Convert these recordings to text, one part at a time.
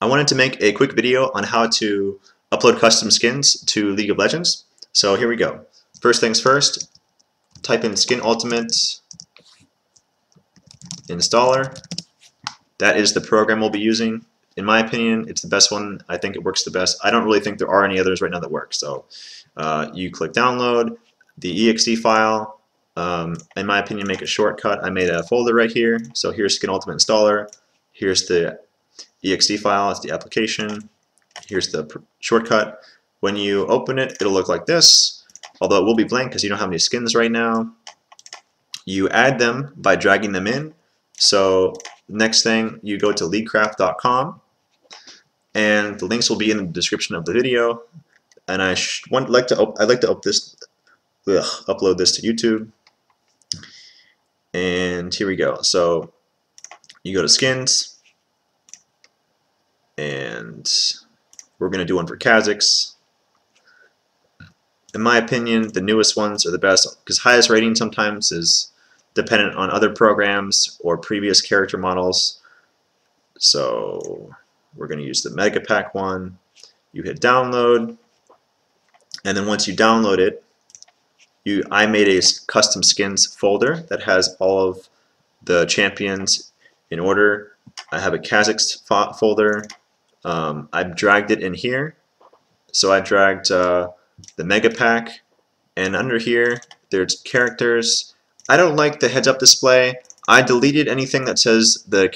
I wanted to make a quick video on how to upload custom skins to League of Legends. So here we go. First things first, type in Skin Ultimate installer. That is the program we'll be using. In my opinion, it's the best one. I think it works the best. I don't really think there are any others right now that work. So you click download the exe file. In my opinion, make a shortcut. I made a folder right here. So here's Skin Ultimate installer. Here's the exe file. It's the application. Here's the shortcut. When you open it, it'll look like this, although it will be blank because you don't have any skins right now. You add them by dragging them in. So next thing, you go to leaguecraft.com, and the links will be in the description of the video. And I'd like to upload this to YouTube. And here we go. So you go to skins, and we're going to do one for Kha'Zix. In my opinion, the newest ones are the best because highest rating sometimes is dependent on other programs or previous character models. So we're going to use the Mega Pack one. You hit download, and then once you download it, I made a custom skins folder that has all of the champions in order. I have a Kha'Zix folder. I've dragged it in here. So I dragged the Mega Pack, and under here there's characters. I don't like the heads-up display. I deleted anything that says the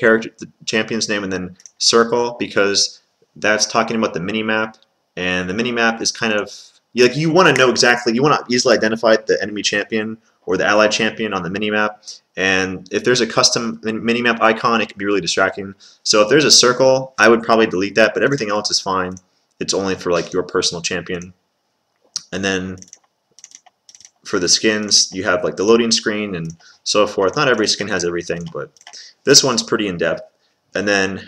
champion's name and then circle because that's talking about the mini-map, and the mini-map is kind of you want to know exactly, you want to easily identify the enemy champion or the allied champion on the mini-map, and if there's a custom mini-map icon, it can be really distracting. So if there's a circle, I would probably delete that, but everything else is fine. It's only for like your personal champion. And then for the skins, you have like the loading screen and so forth. Not every skin has everything, but this one's pretty in-depth. And then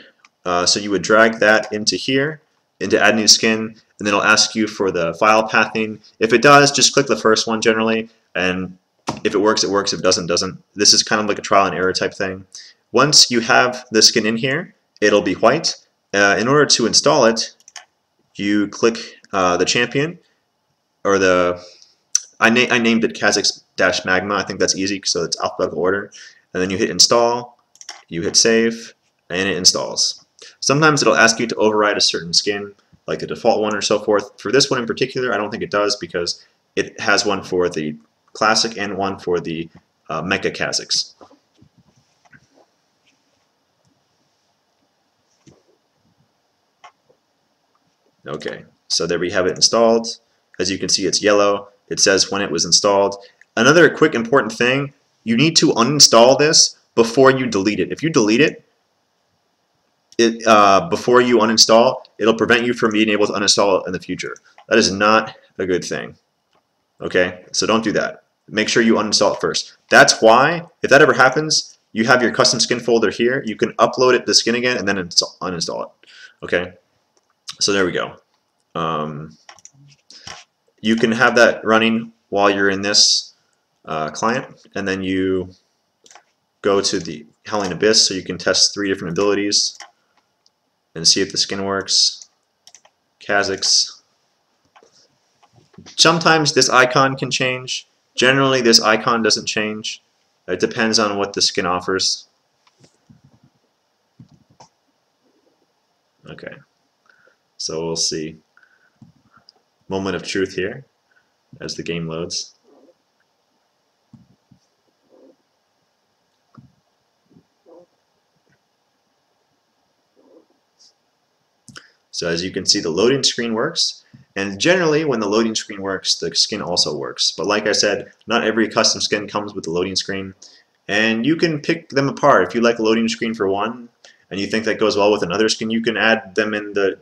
so you would drag that into here, into add new skin, and then it'll ask you for the file pathing. If it does, just click the first one generally, and if it works, it works. If it doesn't, it doesn't. This is kind of like a trial and error type thing. Once you have the skin in here, it'll be white. In order to install it, you click the champion, or I named it Kha'Zix-Magma. I think that's easy, so it's alphabetical order. And then you hit install, you hit save, and it installs. Sometimes it'll ask you to override a certain skin, like the default one or so forth. For this one in particular, I don't think it does because it has one for the classic and one for the Mecha Kha'Zix. Okay, so there we have it installed. As you can see, it's yellow. It says when it was installed. Another quick important thing, you need to uninstall this before you delete it. If you delete it, before you uninstall, it'll prevent you from being able to uninstall it in the future. That is not a good thing. Okay, so don't do that. Make sure you uninstall it first. That's why, if that ever happens, you have your custom skin folder here. You can upload it, the skin again, and then uninstall it. Okay, so there we go. You can have that running while you're in this client, and then you go to the Howling Abyss so you can test 3 different abilities and see if the skin works. Kha'Zix. Sometimes this icon can change. Generally, this icon doesn't change. It depends on what the skin offers. Okay, so we'll see. Moment of truth here as the game loads. So as you can see, the loading screen works, and generally when the loading screen works, the skin also works. But like I said, not every custom skin comes with the loading screen, and you can pick them apart. If you like a loading screen for one and you think that goes well with another skin, you can add them in the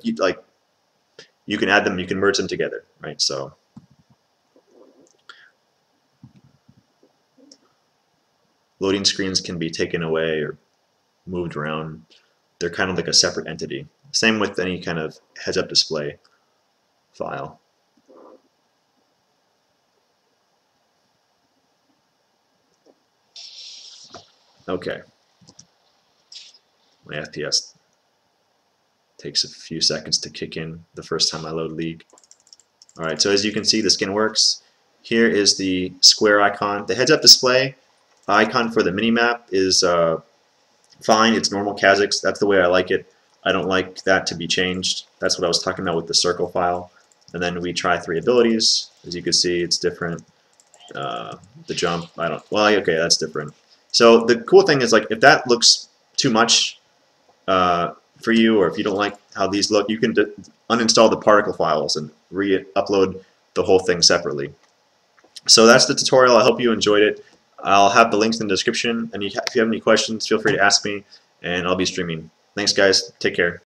you can add them, you can merge them together, right? So loading screens can be taken away or moved around. They're kind of like a separate entity. Same with any kind of heads-up display file. Okay. My FPS Takes a few seconds to kick in the first time I load League. Alright, so as you can see, the skin works. Here is the square icon. The heads-up display icon for the minimap is fine. It's normal Kha'Zix. That's the way I like it. I don't like that to be changed. That's what I was talking about with the circle file. And then we try 3 abilities. As you can see, it's different. The jump, okay, that's different. So the cool thing is, like, if that looks too much for you, or if you don't like how these look, you can uninstall the particle files and re-upload the whole thing separately. So that's the tutorial. I hope you enjoyed it. I'll have the links in the description, and if you have any questions, feel free to ask me, and I'll be streaming. Thanks, guys. Take care.